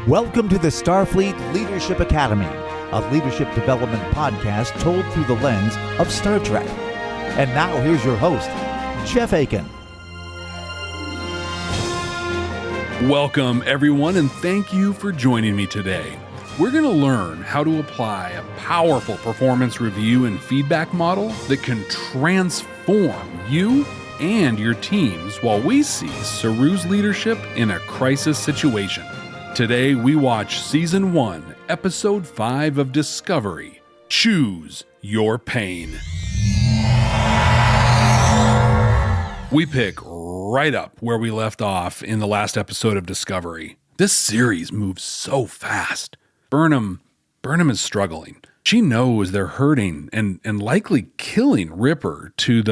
Welcome to the Starfleet Leadership Academy, a leadership development podcast told through the lens of Star Trek. And now here's your host, Jeff Akin. Welcome, everyone, and thank you for joining me today. We're going to learn how to apply a powerful performance review and feedback model that can transform you and your teams while we see Saru's leadership in a crisis situation. Today, we watch Season 1, Episode 5 of Discovery, Choose Your Pain. We pick right up where we left off in the last episode of Discovery. This series moves so fast. Burnham is struggling. She knows they're hurting and likely killing Ripper to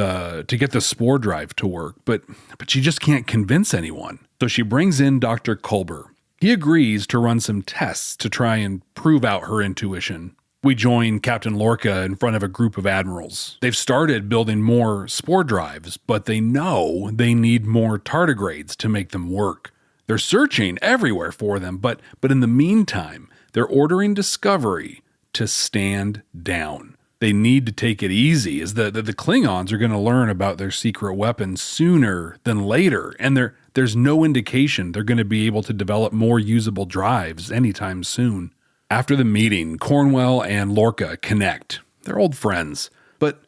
get the spore drive to work, but she just can't convince anyone. So she brings in Dr. Culber. He agrees to run some tests to try and prove out her intuition. We join Captain Lorca in front of a group of admirals. They've started building more spore drives, but they know they need more tardigrades to make them work. They're searching everywhere for them, but in the meantime, they're ordering Discovery to stand down. They need to take it easy, as the Klingons are going to learn about their secret weapons sooner than later, and there's no indication they're going to be able to develop more usable drives anytime soon. After the meeting, Cornwell and Lorca connect. They're old friends, but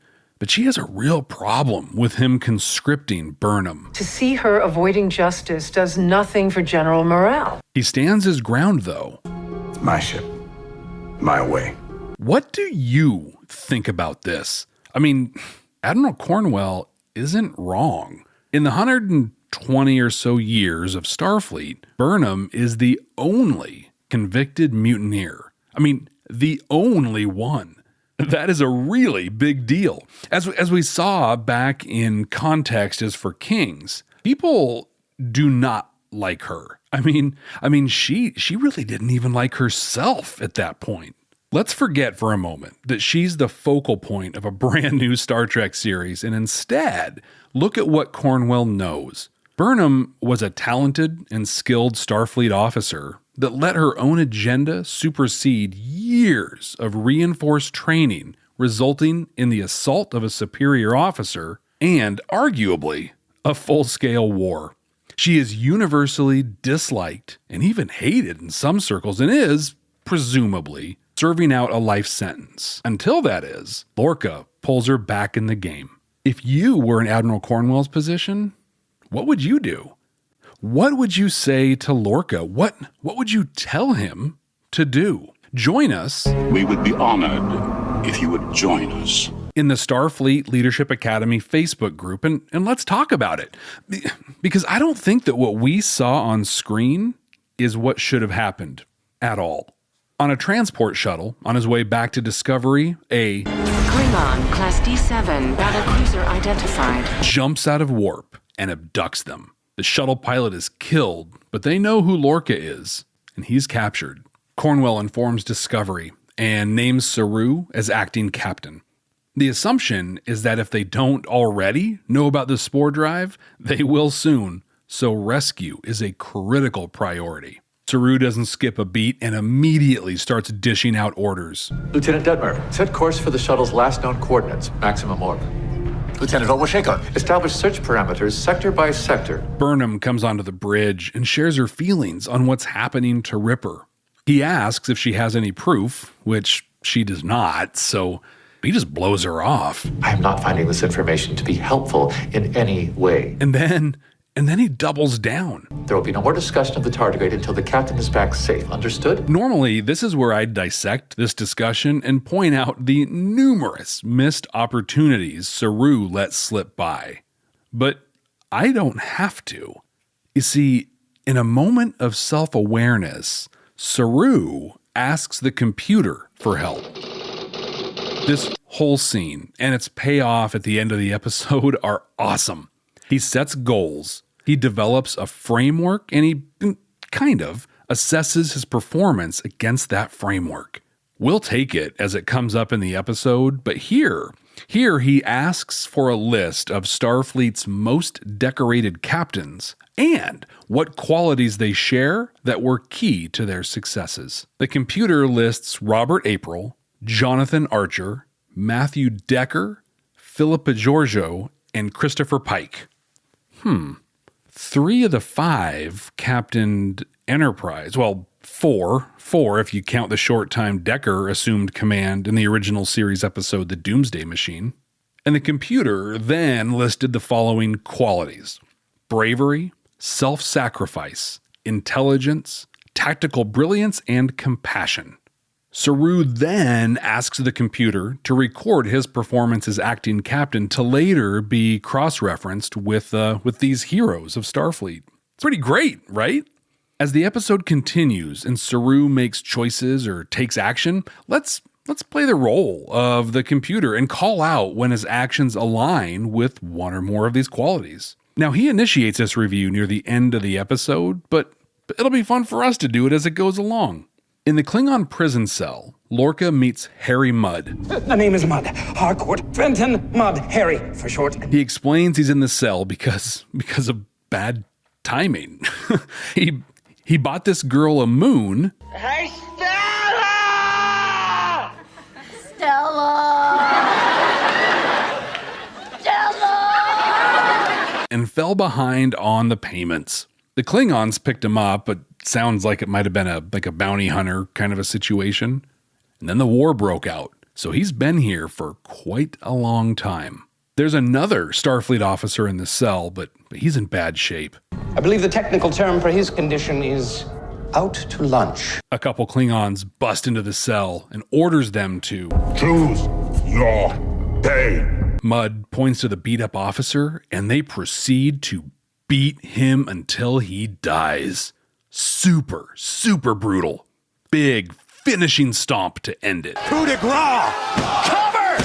she has a real problem with him conscripting Burnham. To see her avoiding justice does nothing for general morale. He stands his ground, though. My ship. My way. What do you think about this? I mean, Admiral Cornwell isn't wrong. In the 120 or so years of Starfleet, Burnham is the only convicted mutineer. I mean, the only one. That is a really big deal. As we saw back in Context is for Kings, people do not like her. I mean, she really didn't even like herself at that point. Let's forget for a moment that she's the focal point of a brand new Star Trek series and instead look at what Cornwell knows. Burnham was a talented and skilled Starfleet officer that let her own agenda supersede years of reinforced training, resulting in the assault of a superior officer and, arguably, a full-scale war. She is universally disliked and even hated in some circles and is, presumably, serving out a life sentence. Until that is, Lorca pulls her back in the game. If you were in Admiral Cornwell's position, what would you do? What would you say to Lorca? What would you tell him to do? Join us. We would be honored if you would join us In the Starfleet Leadership Academy Facebook group, and let's talk about it. Because I don't think that what we saw on screen is what should have happened at all. On a transport shuttle, on his way back to Discovery, a Klingon Class D7 battlecruiser identified jumps out of warp and abducts them. The shuttle pilot is killed, but they know who Lorca is, and he's captured. Cornwell informs Discovery and names Saru as acting captain. The assumption is that if they don't already know about the spore drive, they will soon, so rescue is a critical priority. Saru doesn't skip a beat and immediately starts dishing out orders. Lieutenant Detmer, set course for the shuttle's last known coordinates, maximum orbit. Lieutenant Owashika. Establish search parameters sector by sector. Burnham comes onto the bridge and shares her feelings on what's happening to Ripper. He asks if she has any proof, which she does not, so he just blows her off. I am not finding this information to be helpful in any way. And then he doubles down. There will be no more discussion of the tardigrade until the captain is back safe. Understood? Normally, this is where I'd dissect this discussion and point out the numerous missed opportunities Saru let slip by. But I don't have to. You see, in a moment of self-awareness, Saru asks the computer for help. This whole scene and its payoff at the end of the episode are awesome. He sets goals, he develops a framework, and he kind of assesses his performance against that framework. We'll take it as it comes up in the episode, but here, Here he asks for a list of Starfleet's most decorated captains and what qualities they share that were key to their successes. The computer lists Robert April, Jonathan Archer, Matthew Decker, Philippa Giorgio, and Christopher Pike. 3 of the 5 captained Enterprise. Well, 4 if you count the short time Decker assumed command in the original series episode The Doomsday Machine. And the computer then listed the following qualities: bravery, self-sacrifice, intelligence, tactical brilliance, and compassion. Saru then asks the computer to record his performance as acting captain to later be cross-referenced with these heroes of Starfleet. It's pretty great, right? As the episode continues and Saru makes choices or takes action, let's play the role of the computer and call out when his actions align with one or more of these qualities. Now, he initiates this review near the end of the episode, but it'll be fun for us to do it as it goes along. In the Klingon prison cell, Lorca meets Harry Mudd. The name is Mudd. Harcourt. Fenton Mudd. Harry, for short. He explains he's in the cell because of bad timing. He bought this girl a moon. Hey, Stella! Stella! Stella! And fell behind on the payments. The Klingons picked him up, but sounds like it might have been a bounty hunter kind of a situation. And then the war broke out, so he's been here for quite a long time. There's another Starfleet officer in the cell, but he's in bad shape. I believe the technical term for his condition is out to lunch. A couple Klingons bust into the cell and orders them to Choose your day. Mudd points to the beat-up officer, and they proceed to beat him until he dies. Super, super brutal. Big finishing stomp to end it. Coup de grace! Cover!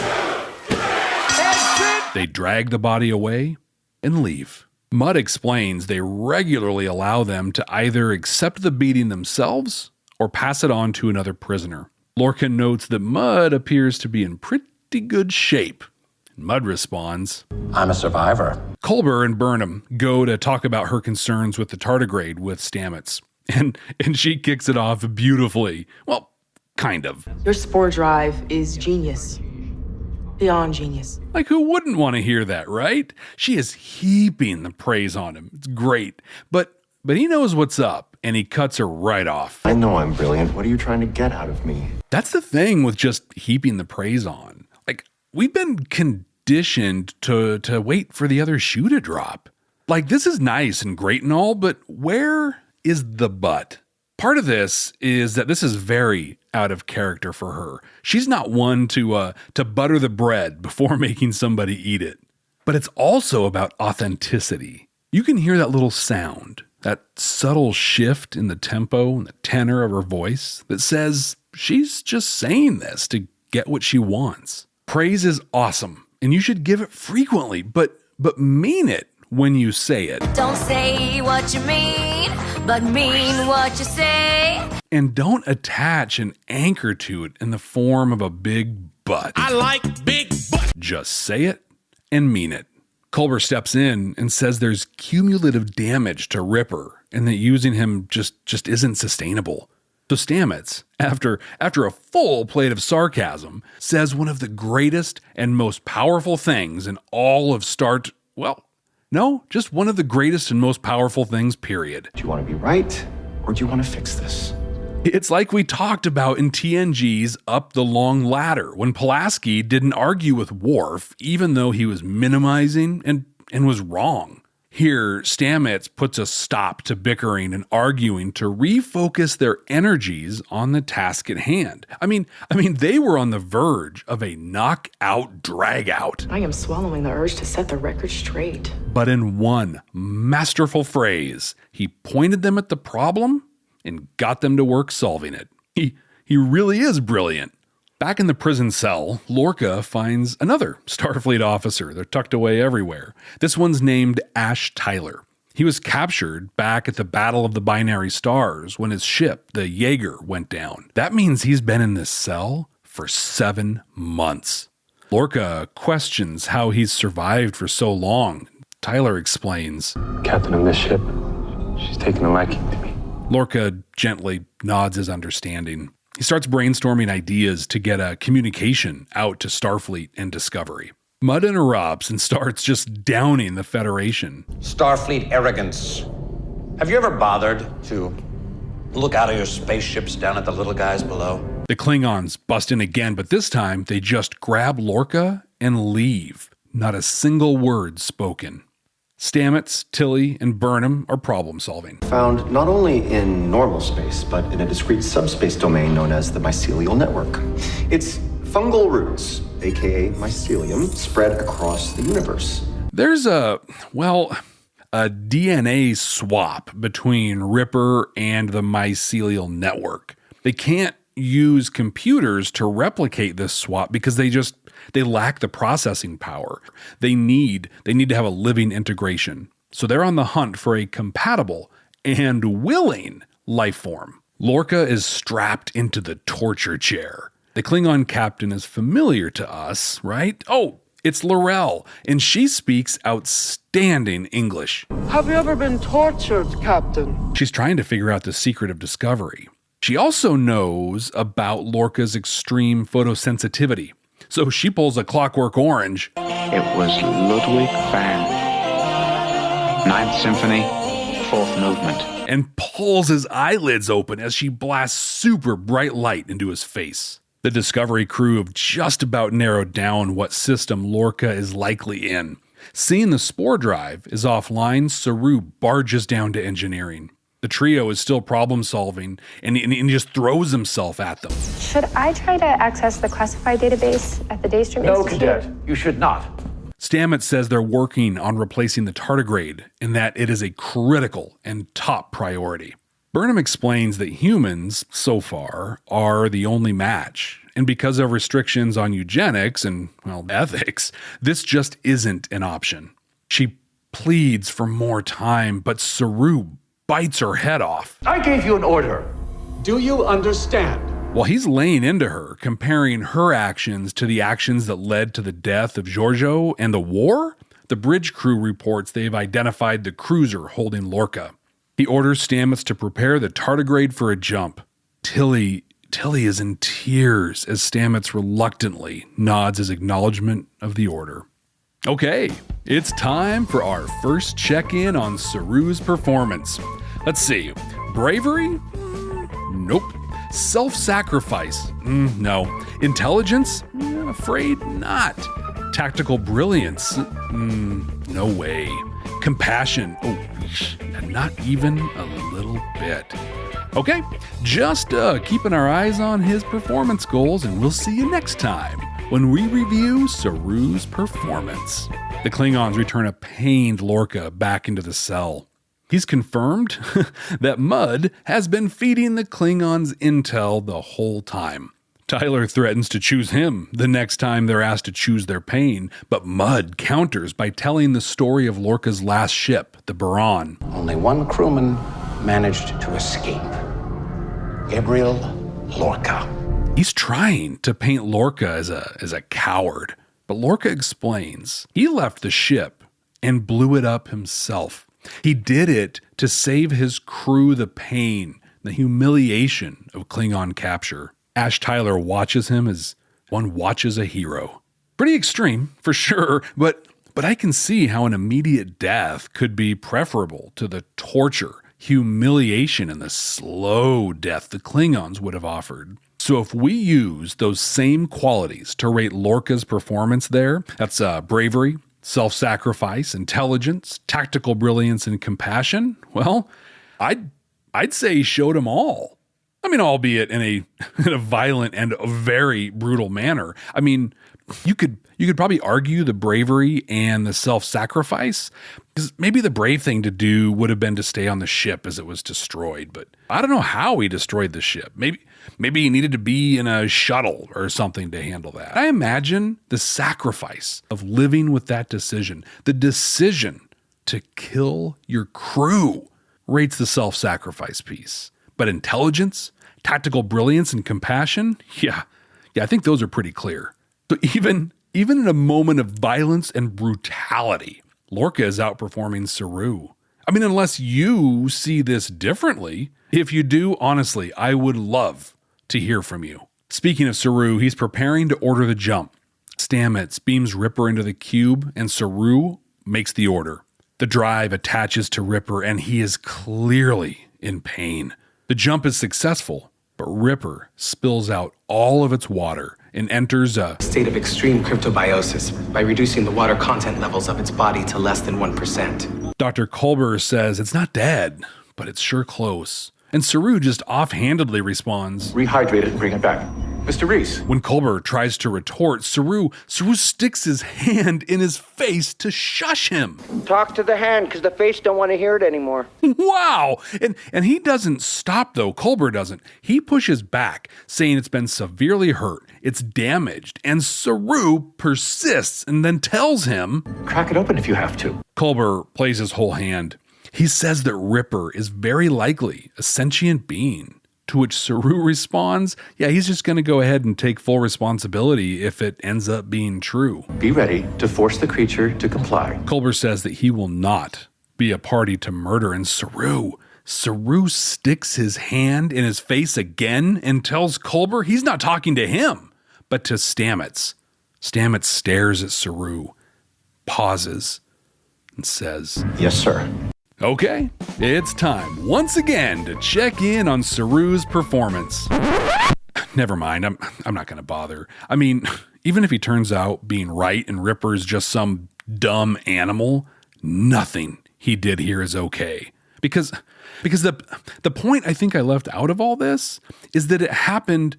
They drag the body away and leave. Mudd explains they regularly allow them to either accept the beating themselves or pass it on to another prisoner. Lorca notes that Mudd appears to be in pretty good shape. Mudd responds, I'm a survivor. Culber and Burnham go to talk about her concerns with the tardigrade with Stamets. And she kicks it off beautifully. Well, kind of. Your spore drive is genius. Beyond genius. Like, who wouldn't want to hear that, right? She is heaping the praise on him. It's great. But he knows what's up, and he cuts her right off. I know I'm brilliant. What are you trying to get out of me? That's the thing with just heaping the praise on. Like, we've been conditioned to wait for the other shoe to drop. Like, this is nice and great and all, but where is the but? Part of this is that this is very out of character for her. She's not one to butter the bread before making somebody eat it. But it's also about authenticity. You can hear that little sound, that subtle shift in the tempo and the tenor of her voice that says she's just saying this to get what she wants. Praise is awesome, and you should give it frequently, but mean it when you say it. Don't say what you mean, but mean what you say. And don't attach an anchor to it in the form of a big but. I like big butts. Just say it and mean it. Culber steps in and says there's cumulative damage to Ripper and that using him just isn't sustainable. So Stamets, after a full plate of sarcasm, says one of the greatest and most powerful things in all of just one of the greatest and most powerful things, period. Do you want to be right, or do you want to fix this? It's like we talked about in TNG's Up the Long Ladder, when Pulaski didn't argue with Worf, even though he was minimizing and was wrong. Here, Stamets puts a stop to bickering and arguing to refocus their energies on the task at hand. I mean, they were on the verge of a knockout dragout. I am swallowing the urge to set the record straight. But in one masterful phrase, he pointed them at the problem and got them to work solving it. He really is brilliant. Back in the prison cell, Lorca finds another Starfleet officer. They're tucked away everywhere. This one's named Ash Tyler. He was captured back at the Battle of the Binary Stars when his ship, the Jaeger, went down. That means he's been in this cell for 7 months. Lorca questions how he's survived for so long. Tyler explains. Captain of this ship, she's taken a liking to me. Lorca gently nods his understanding. He starts brainstorming ideas to get a communication out to Starfleet and Discovery. Mudd interrupts and starts just downing the Federation. Starfleet arrogance. Have you ever bothered to look out of your spaceships down at the little guys below? The Klingons bust in again, but this time they just grab Lorca and leave. Not a single word spoken. Stamets, Tilly, and Burnham are problem solving. Found not only in normal space, but in a discrete subspace domain known as the mycelial network. It's fungal roots, aka mycelium, spread across the universe. There's a DNA swap between Ripper and the mycelial network. They can't use computers to replicate this swap because they lack the processing power. They need to have a living integration. So they're on the hunt for a compatible and willing life form. Lorca is strapped into the torture chair. The Klingon captain is familiar to us, right? Oh, it's Laurel, and she speaks outstanding English. Have you ever been tortured, Captain? She's trying to figure out the secret of Discovery. She also knows about Lorca's extreme photosensitivity. So she pulls a Clockwork Orange. It was Ludwig van. Ninth Symphony, fourth movement. And pulls his eyelids open as she blasts super bright light into his face. The Discovery crew have just about narrowed down what system Lorca is likely in. Seeing the spore drive is offline, Saru barges down to engineering. The trio is still problem solving and he just throws himself at them. Should I try to access the classified database at the Daystream Institute? No, Cadet, you should not. Stamets says they're working on replacing the tardigrade and that it is a critical and top priority. Burnham explains that humans, so far, are the only match. And because of restrictions on eugenics and, ethics, this just isn't an option. She pleads for more time, but Saru bites her head off. I gave you an order. Do you understand? While he's laying into her, comparing her actions to the actions that led to the death of Giorgio and the war, the bridge crew reports they've identified the cruiser holding Lorca. He orders Stamets to prepare the tardigrade for a jump. Tilly is in tears as Stamets reluctantly nods his acknowledgement of the order. Okay, it's time for our first check-in on Saru's performance. Let's see. Bravery? Nope. Self-sacrifice? No. Intelligence? Afraid not. Tactical brilliance? No way. Compassion? Oh, not even a little bit. Okay, just keeping our eyes on his performance goals, and we'll see you next time when we review Saru's performance. The Klingons return a pained Lorca back into the cell. He's confirmed that Mudd has been feeding the Klingons intel the whole time. Tyler threatens to choose him the next time they're asked to choose their pain, but Mudd counters by telling the story of Lorca's last ship, the Baron. Only one crewman managed to escape. Gabriel Lorca. He's trying to paint Lorca as a coward, but Lorca explains he left the ship and blew it up himself. He did it to save his crew the pain, the humiliation of Klingon capture. Ash Tyler watches him as one watches a hero. Pretty extreme, for sure, but I can see how an immediate death could be preferable to the torture, humiliation, and the slow death the Klingons would have offered. So if we use those same qualities to rate Lorca's performance there, that's bravery, self-sacrifice, intelligence, tactical brilliance, and compassion, well, I'd say he showed them all. I mean, albeit in a violent and a very brutal manner. I mean, you could probably argue the bravery and the self-sacrifice, because maybe the brave thing to do would have been to stay on the ship as it was destroyed. But I don't know how he destroyed the ship. Maybe he needed to be in a shuttle or something to handle that. I imagine the sacrifice of living with that decision, the decision to kill your crew, rates the self-sacrifice piece. But intelligence, tactical brilliance, and compassion, yeah, I think those are pretty clear. So even Even in a moment of violence and brutality, Lorca is outperforming Saru. I mean, unless you see this differently. If you do, honestly, I would love to hear from you. Speaking of Saru, he's preparing to order the jump. Stamets beams Ripper into the cube, and Saru makes the order. The drive attaches to Ripper, and he is clearly in pain. The jump is successful, but Ripper spills out all of its water and enters a state of extreme cryptobiosis by reducing the water content levels of its body to less than 1%. Dr. Culber says it's not dead, but it's sure close. And Saru just offhandedly responds, "Rehydrate it and bring it back." Mr. Reese. When Culber tries to retort, Saru sticks his hand in his face to shush him. Talk to the hand, because the face don't want to hear it anymore. Wow! And he doesn't stop, though. Culber doesn't. He pushes back, saying it's been severely hurt, it's damaged, and Saru persists and then tells him, "Crack it open if you have to." Culber plays his whole hand. He says that Ripper is very likely a sentient being. To which Saru responds, yeah, he's just going to go ahead and take full responsibility if it ends up being true. "Be ready to force the creature to comply." Culber says that he will not be a party to murder, and Saru sticks his hand in his face again and tells Culber he's not talking to him, but to Stamets. Stamets stares at Saru, pauses, and says, "Yes, sir." Okay, it's time once again to check in on Saru's performance. Never mind, I'm not going to bother. I mean, even if he turns out being right and Ripper's just some dumb animal, nothing he did here is okay. Because the point I think I left out of all this is that it happened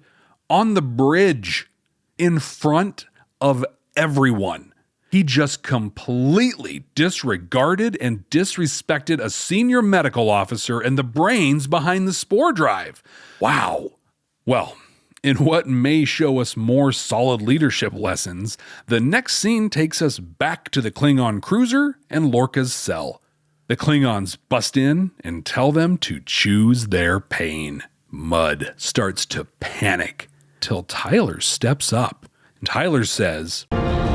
on the bridge in front of everyone. He just completely disregarded and disrespected a senior medical officer and the brains behind the spore drive. Wow. Well, in what may show us more solid leadership lessons, the next scene takes us back to the Klingon cruiser and Lorca's cell. The Klingons bust in and tell them to choose their pain. Mudd starts to panic till Tyler steps up. And Tyler says,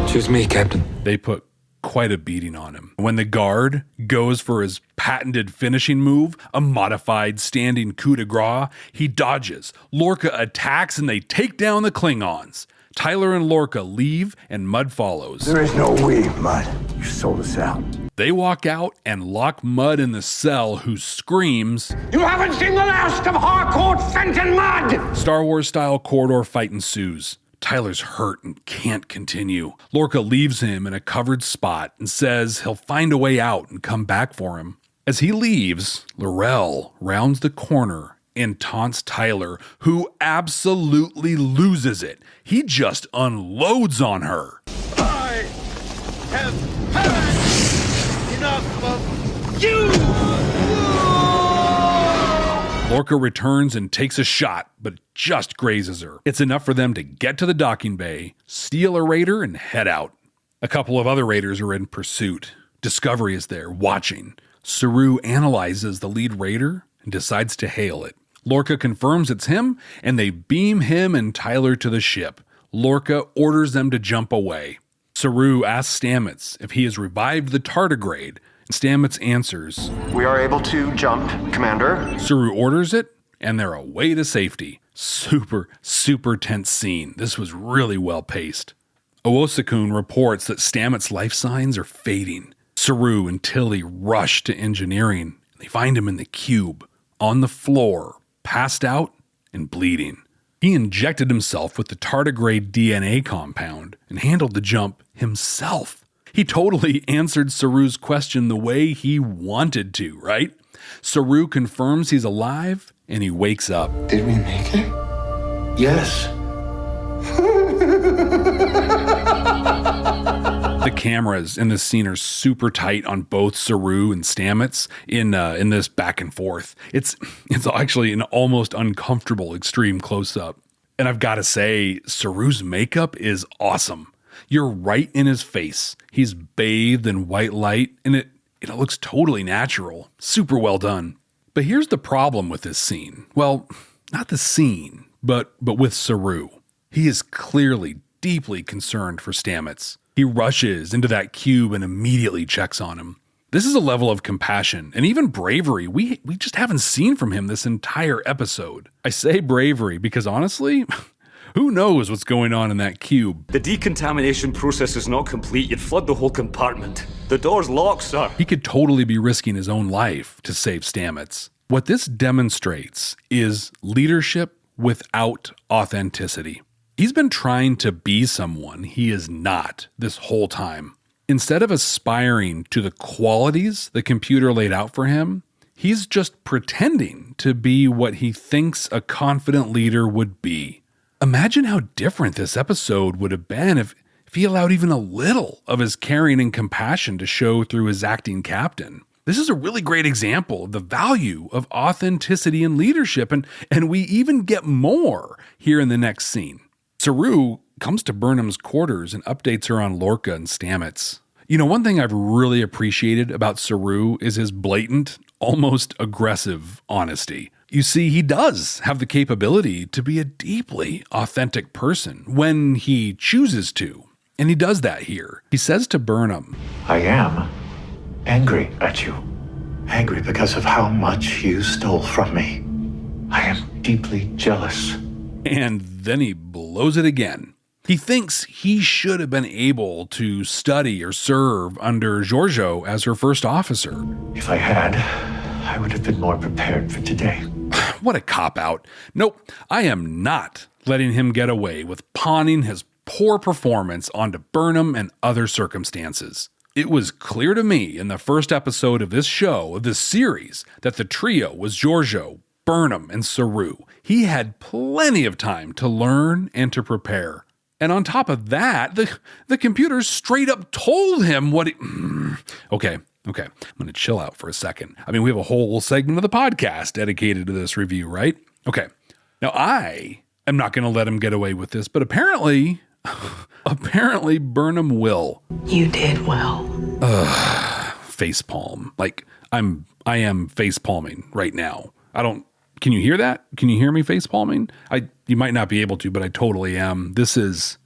"Choose me, Captain." They put quite a beating on him. When the guard goes for his patented finishing move, a modified standing coup de grace, he dodges. Lorca attacks and they take down the Klingons. Tyler and Lorca leave and Mudd follows. "There is no we, Mudd. You sold us out." They walk out and lock Mudd in the cell, who screams, "You haven't seen the last of Harcourt, Fenton, Mudd!" Star Wars style corridor fight ensues. Tyler's hurt and can't continue. Lorca leaves him in a covered spot and says he'll find a way out and come back for him. As he leaves, L'Rell rounds the corner and taunts Tyler, who absolutely loses it. He just unloads on her. "I have had enough of you!" Lorca returns and takes a shot, but just grazes her. It's enough for them to get to the docking bay, steal a raider, and head out. A couple of other raiders are in pursuit. Discovery is there, watching. Saru analyzes the lead raider and decides to hail it. Lorca confirms it's him, and they beam him and Tyler to the ship. Lorca orders them to jump away. Saru asks Stamets if he has revived the tardigrade, and Stamets answers, "We are able to jump, Commander." Saru orders it, and they're away to safety. Super tense scene. This was really well paced. Owosakun reports that Stamets' life signs are fading. Saru and Tilly rush to engineering. They find him in the cube, on the floor, passed out and bleeding. He injected himself with the tardigrade DNA compound and handled the jump himself. He totally answered Saru's question the way he wanted to, right? Saru confirms he's alive and he wakes up. Did we make it? "Yes." The cameras in this scene are super tight on both Saru and Stamets in this back and forth. It's actually an almost uncomfortable extreme close-up. And I've got to say, Saru's makeup is awesome. You're right in his face. He's bathed in white light, and it looks totally natural. Super well done. But here's the problem with this scene. Well, not the scene, but with Saru. He is clearly deeply concerned for Stamets. He rushes into that cube and immediately checks on him. This is a level of compassion and even bravery we just haven't seen from him this entire episode. I say bravery because honestly, who knows what's going on in that cube? The decontamination process is not complete. You'd flood the whole compartment. The door's locked, sir. He could totally be risking his own life to save Stamets. What this demonstrates is leadership without authenticity. He's been trying to be someone he is not this whole time. Instead of aspiring to the qualities the computer laid out for him, he's just pretending to be what he thinks a confident leader would be. Imagine how different this episode would have been if he allowed even a little of his caring and compassion to show through his acting captain. This is a really great example of the value of authenticity in leadership, and we even get more here in the next scene. Saru comes to Burnham's quarters and updates her on Lorca and Stamets. You know, one thing I've really appreciated about Saru is his blatant, almost aggressive honesty. You see, he does have the capability to be a deeply authentic person when he chooses to, and he does that here. He says to Burnham, I am angry at you. Angry because of how much you stole from me. I am deeply jealous. And then he blows it again. He thinks he should have been able to study or serve under Giorgio as her first officer. If I had, I would have been more prepared for today. What a cop-out. Nope, I am not letting him get away with pawning his poor performance onto Burnham and other circumstances. It was clear to me in the first episode of this show, of this series, that the trio was Giorgio, Burnham, and Saru. He had plenty of time to learn and to prepare. And on top of that, the computer straight up told him what he... Okay, I'm going to chill out for a second. I mean, we have a whole segment of the podcast dedicated to this review, right? Okay. Now, I am not going to let him get away with this, but apparently Burnham will. You did well. Facepalm. Like, I am facepalming right now. Can you hear that? Can you hear me facepalming? You might not be able to, but I totally am. This is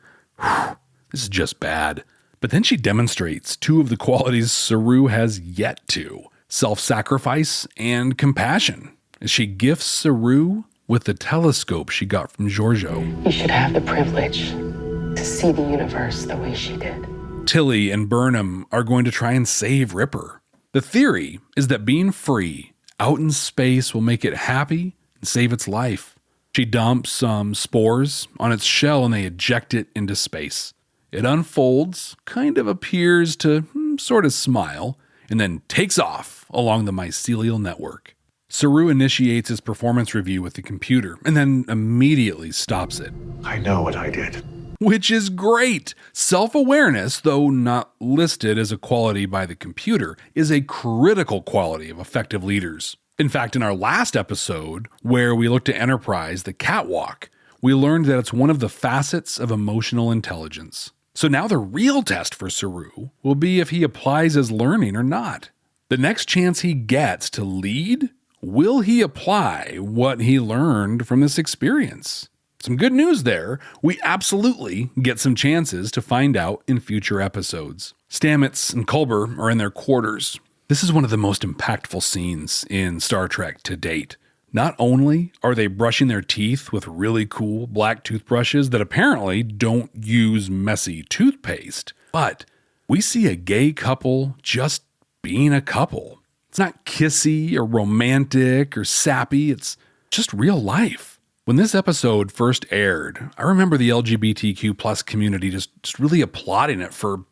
just bad. But then she demonstrates two of the qualities Saru has yet to: self-sacrifice and compassion, as she gifts Saru with the telescope she got from Giorgio. You should have the privilege to see the universe the way she did. Tilly and Burnham are going to try and save Ripper. The theory is that being free out in space will make it happy and save its life. She dumps some spores on its shell and they eject it into space. It unfolds, kind of appears to sort of smile, and then takes off along the mycelial network. Saru initiates his performance review with the computer and then immediately stops it. I know what I did. Which is great. Self-awareness, though not listed as a quality by the computer, is a critical quality of effective leaders. In fact, in our last episode, where we looked at Enterprise, the catwalk, we learned that it's one of the facets of emotional intelligence. So now the real test for Saru will be if he applies his learning or not. The next chance he gets to lead, will he apply what he learned from this experience? Some good news there. We absolutely get some chances to find out in future episodes. Stamets and Culber are in their quarters. This is one of the most impactful scenes in Star Trek to date. Not only are they brushing their teeth with really cool black toothbrushes that apparently don't use messy toothpaste, but we see a gay couple just being a couple. It's not kissy or romantic or sappy. It's just real life. When this episode first aired, I remember the LGBTQ plus community just really applauding it for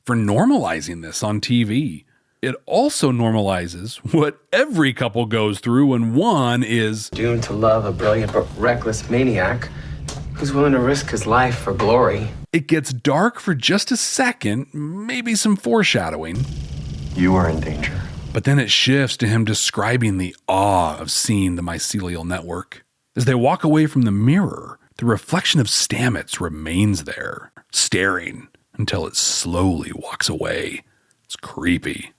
normalizing this on TV. It also normalizes what every couple goes through when one is doomed to love a brilliant but reckless maniac who's willing to risk his life for glory. It gets dark for just a second, maybe some foreshadowing. You are in danger. But then it shifts to him describing the awe of seeing the mycelial network. As they walk away from the mirror, the reflection of Stamets remains there, staring until it slowly walks away. It's creepy.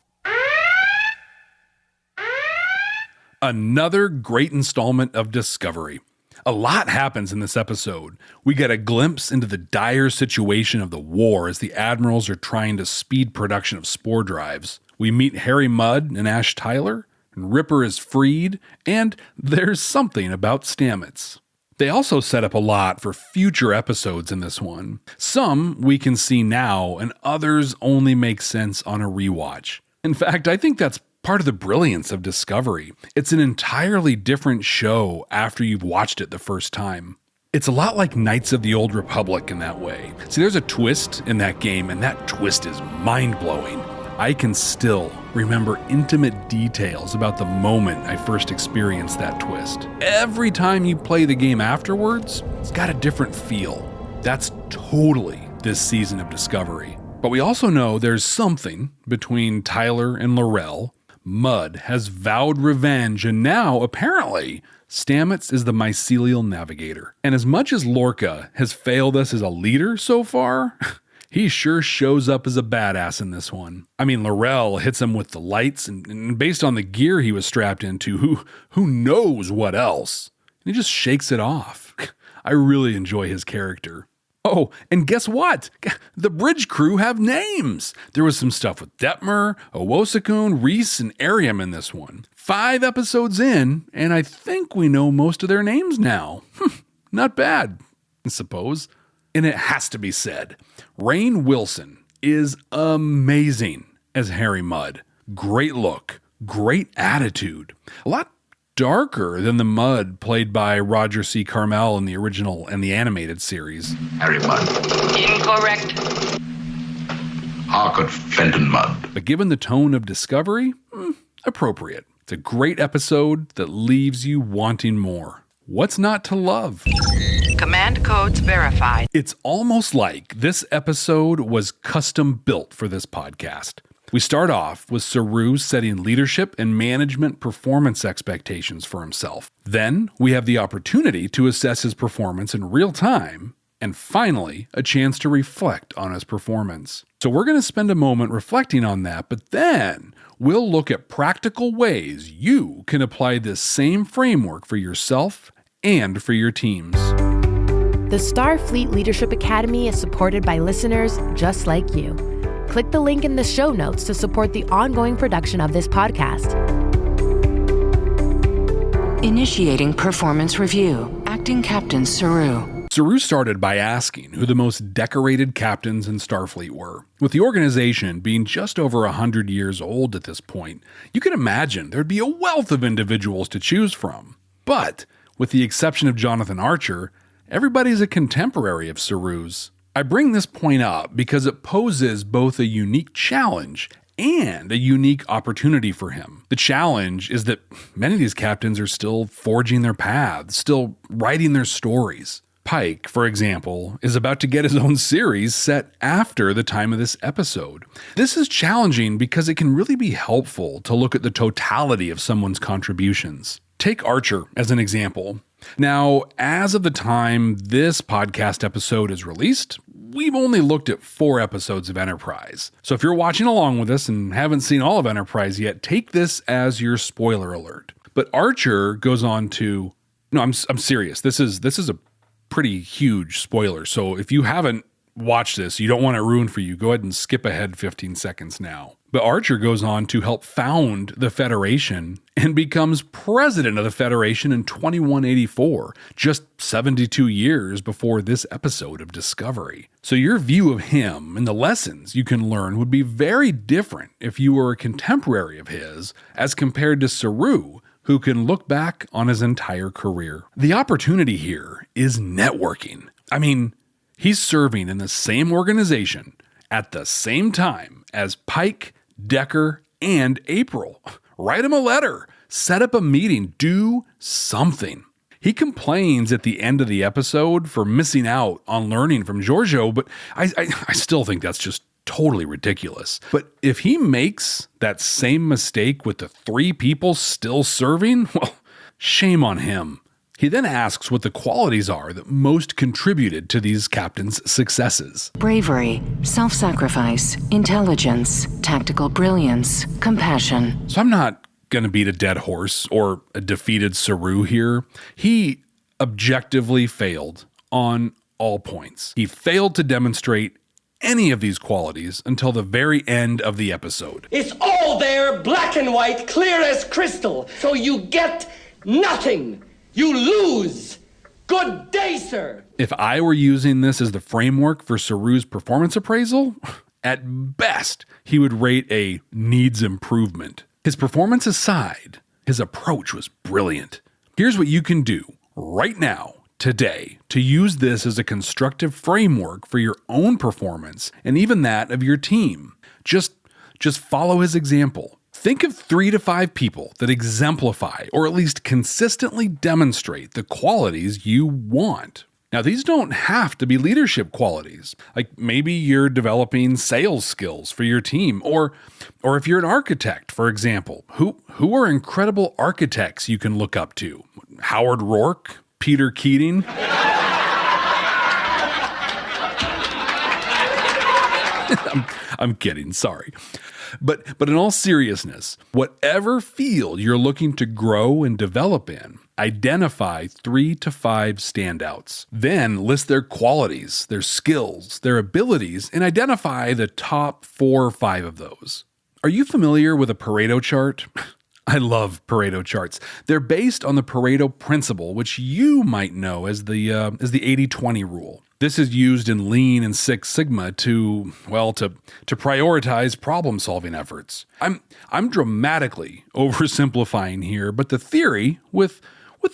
Another great installment of Discovery. A lot happens in this episode. We get a glimpse into the dire situation of the war as the admirals are trying to speed production of spore drives. We meet Harry Mudd and Ash Tyler, and Ripper is freed, and there's something about Stamets. They also set up a lot for future episodes in this one. Some we can see now, and others only make sense on a rewatch. In fact, I think that's part of the brilliance of Discovery. It's an entirely different show after you've watched it the first time. It's a lot like Knights of the Old Republic in that way. See, there's a twist in that game, and that twist is mind-blowing. I can still remember intimate details about the moment I first experienced that twist. Every time you play the game afterwards, it's got a different feel. That's totally this season of Discovery. But we also know there's something between Tyler and L'Rell. Mudd has vowed revenge, and now, apparently, Stamets is the mycelial navigator. And as much as Lorca has failed us as a leader so far, he sure shows up as a badass in this one. I mean, L'Rell hits him with the lights, and based on the gear he was strapped into, who knows what else? And he just shakes it off. I really enjoy his character. Oh, and guess what? The bridge crew have names. There was some stuff with Detmer, Owosakun, Reese, and Ariam in this one. 5 episodes in, and I think we know most of their names now. Not bad, I suppose. And it has to be said, Rainn Wilson is amazing as Harry Mudd. Great look, great attitude. A lot darker than the Mudd played by Roger C. Carmel in the original and the animated series. Harry Mudd. Incorrect. Harcourt Fenton Mudd. But given the tone of Discovery, appropriate. It's a great episode that leaves you wanting more. What's not to love? Command codes verified. It's almost like this episode was custom built for this podcast. We start off with Saru setting leadership and management performance expectations for himself. Then we have the opportunity to assess his performance in real time, and finally, a chance to reflect on his performance. So we're going to spend a moment reflecting on that, but then we'll look at practical ways you can apply this same framework for yourself and for your teams. The Starfleet Leadership Academy is supported by listeners just like you. Click the link in the show notes to support the ongoing production of this podcast. Initiating performance review. Acting Captain Saru. Saru started by asking who the most decorated captains in Starfleet were. With the organization being just over 100 years old at this point, you can imagine there'd be a wealth of individuals to choose from. But, with the exception of Jonathan Archer, everybody's a contemporary of Saru's. I bring this point up because it poses both a unique challenge and a unique opportunity for him. The challenge is that many of these captains are still forging their paths, still writing their stories. Pike, for example, is about to get his own series set after the time of this episode. This is challenging because it can really be helpful to look at the totality of someone's contributions. Take Archer as an example. Now, as of the time this podcast episode is released, we've only looked at 4 episodes of Enterprise. So if you're watching along with us and haven't seen all of Enterprise yet, take this as your spoiler alert. But Archer goes on to... No, I'm serious. This is a pretty huge spoiler. So if you haven't watched this, you don't want it ruined for you, go ahead and skip ahead 15 seconds now. But Archer goes on to help found the Federation and becomes president of the Federation in 2184, just 72 years before this episode of Discovery. So your view of him and the lessons you can learn would be very different if you were a contemporary of his as compared to Saru, who can look back on his entire career. The opportunity here is networking. I mean, he's serving in the same organization at the same time as Pike, Decker, and April. Write him a letter. Set up a meeting. Do something. He complains at the end of the episode for missing out on learning from Giorgio, but I still think that's just totally ridiculous. But if he makes that same mistake with the 3 people still serving, well, shame on him. He then asks what the qualities are that most contributed to these captains' successes. Bravery, self-sacrifice, intelligence, tactical brilliance, compassion. So I'm not going to beat a dead horse or a defeated Saru here. He objectively failed on all points. He failed to demonstrate any of these qualities until the very end of the episode. It's all there, black and white, clear as crystal. So you get nothing. You lose. Good day, sir. If I were using this as the framework for Saru's performance appraisal, at best, he would rate a needs improvement. His performance aside, his approach was brilliant. Here's what you can do right now, today, to use this as a constructive framework for your own performance and even that of your team. Just follow his example. Think of 3 to 5 people that exemplify or at least consistently demonstrate the qualities you want. Now, these don't have to be leadership qualities. Like maybe you're developing sales skills for your team, or if you're an architect, for example, who are incredible architects you can look up to? Howard Rourke? Peter Keating? I'm kidding, sorry. But in all seriousness, whatever field you're looking to grow and develop in, identify 3 to 5 standouts. Then list their qualities, their skills, their abilities, and identify the top 4 or 5 of those. Are you familiar with a Pareto chart? I love Pareto charts. They're based on the Pareto principle, which you might know as the 80-20 rule. This is used in Lean and Six Sigma to prioritize problem-solving efforts. I'm dramatically oversimplifying here, but the theory, with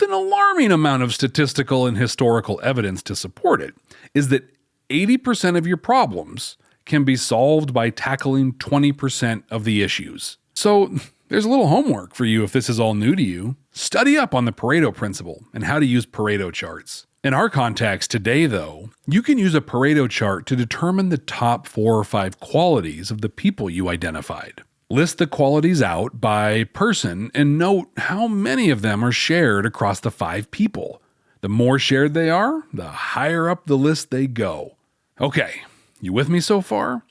an alarming amount of statistical and historical evidence to support it, is that 80% of your problems can be solved by tackling 20% of the issues. So there's a little homework for you if this is all new to you. Study up on the Pareto principle and how to use Pareto charts. In our context today, though, you can use a Pareto chart to determine the top 4 or 5 qualities of the people you identified. List the qualities out by person and note how many of them are shared across the 5 people. The more shared they are, the higher up the list they go. Okay, you with me so far?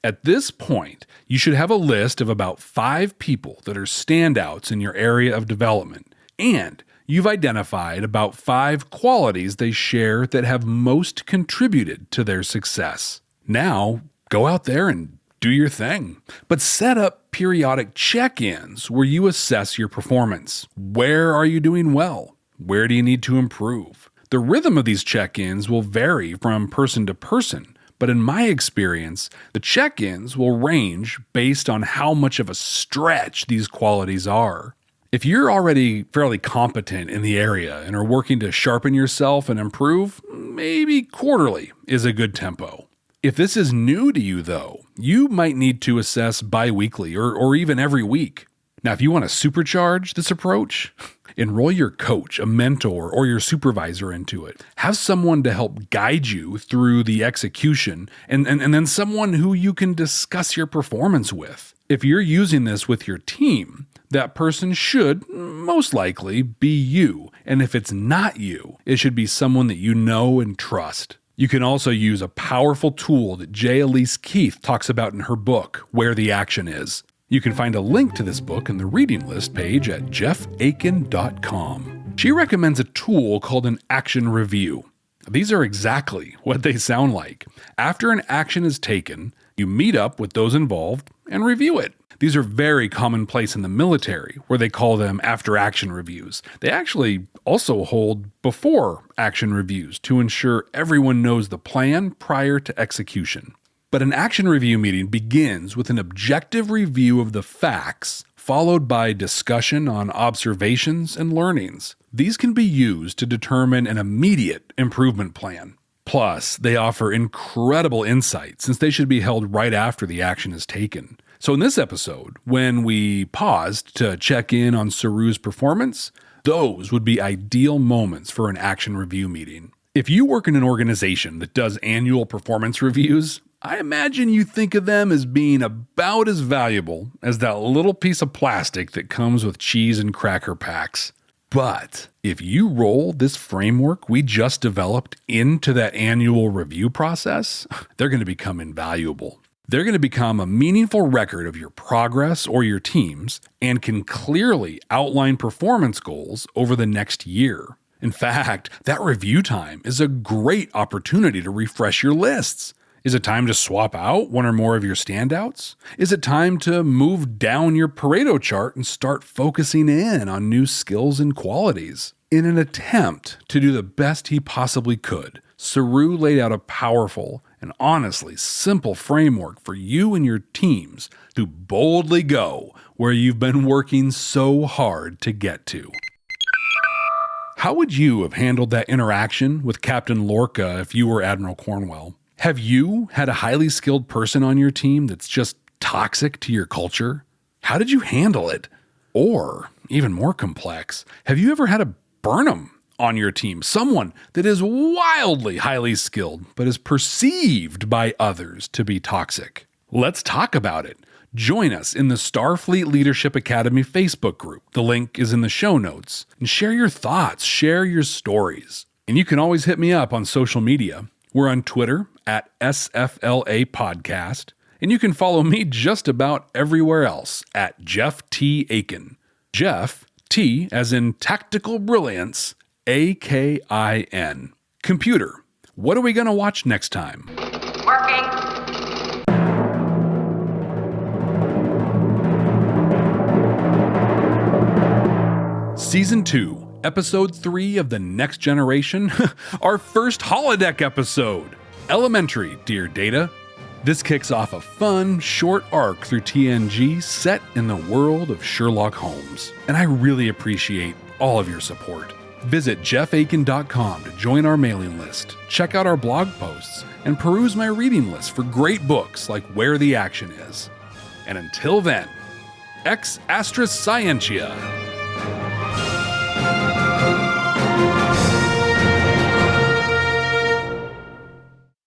At this point, you should have a list of about 5 people that are standouts in your area of development, and you've identified about 5 qualities they share that have most contributed to their success. Now, go out there and do your thing. But set up periodic check-ins where you assess your performance. Where are you doing well? Where do you need to improve? The rhythm of these check-ins will vary from person to person, but in my experience, the check-ins will range based on how much of a stretch these qualities are. If you're already fairly competent in the area and are working to sharpen yourself and improve, maybe quarterly is a good tempo. If this is new to you, though, you might need to assess bi-weekly or even every week. Now, if you want to supercharge this approach, enroll your coach, a mentor, or your supervisor into it. Have someone to help guide you through the execution, and then someone who you can discuss your performance with. If you're using this with your team, that person should most likely be you. And if it's not you, it should be someone that you know and trust. You can also use a powerful tool that J. Elise Keith talks about in her book, Where the Action Is. You can find a link to this book in the reading list page at jeffakin.com. She recommends a tool called an action review. These are exactly what they sound like. After an action is taken, you meet up with those involved and review it. These are very commonplace in the military, where they call them after-action reviews. They actually also hold before-action reviews to ensure everyone knows the plan prior to execution. But an action review meeting begins with an objective review of the facts, followed by discussion on observations and learnings. These can be used to determine an immediate improvement plan. Plus, they offer incredible insight since they should be held right after the action is taken. So in this episode, when we paused to check in on Saru's performance, those would be ideal moments for an action review meeting. If you work in an organization that does annual performance reviews, I imagine you think of them as being about as valuable as that little piece of plastic that comes with cheese and cracker packs. But if you roll this framework we just developed into that annual review process, they're going to become invaluable. They're going to become a meaningful record of your progress or your team's and can clearly outline performance goals over the next year. In fact, that review time is a great opportunity to refresh your lists. Is it time to swap out one or more of your standouts? Is it time to move down your Pareto chart and start focusing in on new skills and qualities? In an attempt to do the best he possibly could, Saru laid out a powerful and honestly simple framework for you and your teams to boldly go where you've been working so hard to get to. How would you have handled that interaction with Captain Lorca if you were Admiral Cornwell? Have you had a highly skilled person on your team that's just toxic to your culture? How did you handle it? Or, even more complex, have you ever had a Burnham on your team? Someone that is wildly highly skilled, but is perceived by others to be toxic. Let's talk about it. Join us in the Starfleet Leadership Academy Facebook group. The link is in the show notes. And share your thoughts, share your stories. And you can always hit me up on social media. We're on Twitter at SFLA Podcast. And you can follow me just about everywhere else at Jeff T. Akin. Jeff, T as in tactical brilliance, Akin. Computer, what are we going to watch next time? Working. Season 2, Episode 3 of The Next Generation, our first holodeck episode. Elementary, dear Data. This kicks off a fun, short arc through TNG set in the world of Sherlock Holmes. And I really appreciate all of your support. Visit jeffakin.com to join our mailing list, check out our blog posts, and peruse my reading list for great books like Where the Action Is. And until then, ex astra scientia.